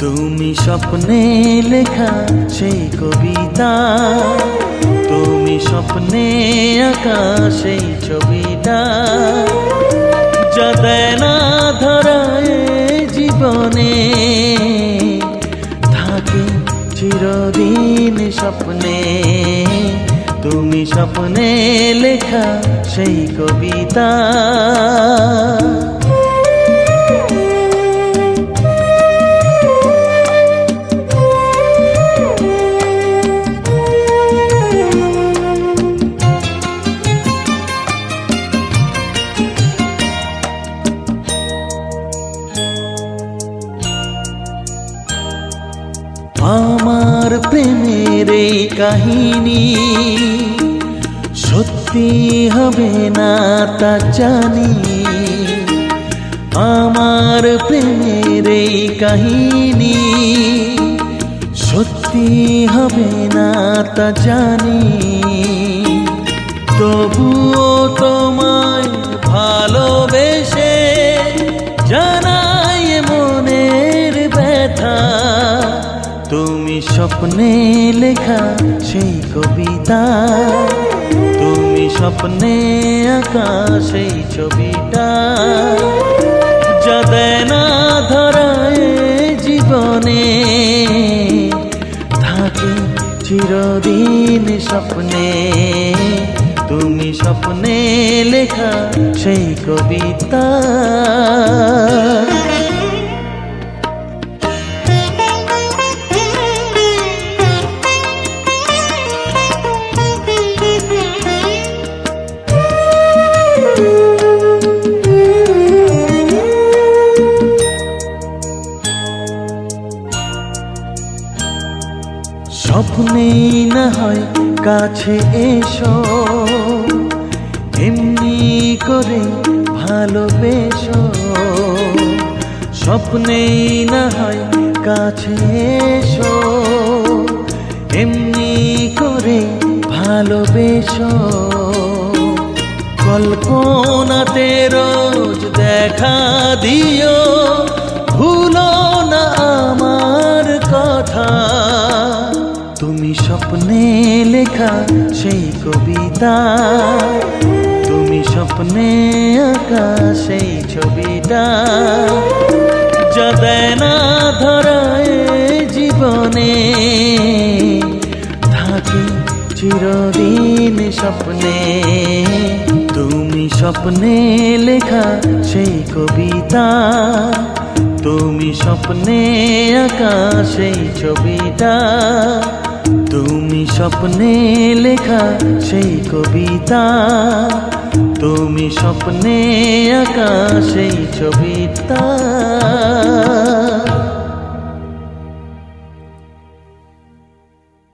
তুমি স্বপ্নে লেখা সেই কবিতা, তুমি স্বপ্নে আঁকা সেই ছবিটা, যা দেয় না ধরায় জীবনে, থাকে চিরদিন স্বপ্নে। তুমি স্বপ্নে লেখা সেই কবিতা। আমার প্রেমের এই কাহিনী সত্যি হবে না তা জানি, আমার প্রেমের এই কাহিনী সত্যি হবে না তা জানি, তবুও তোমায় ভালোবেসে জানাই মনের ব্যথা। তুমি স্বপ্নে লেখা সেই কবিতা, তুমি স্বপ্নে আঁকা সেই ছবিটা, যা দেয় না ধরায় জীবনে, থাকে চিরদিন স্বপ্নে। তুমি স্বপ্নে লেখা সেই কবিতা। স্বপ্নেই না হয় কাছে এসো, এমনি করে ভালোবেসো, স্বপ্নেই না হয় কাছে এসো, এমনি করে ভালোবেসো, কল্পনাতে রোজ দেখা দিও, ভুলো না আমার কথা। তুমি স্বপ্নে লেখা সেই কবিতা, তুমি স্বপ্নে আঁকা সেই ছবিটা, যা দেয় না ধরায় জীবনে, থাকে চিরদিন স্বপ্নে। তুমি স্বপ্নে লেখা সেই কবিতা, তুমি স্বপ্নে আঁকা সেই ছবিটা, তুমি স্বপ্নে লেখা সেই কবিতা, তুমি স্বপ্নে আঁকা সেই ছবিটা।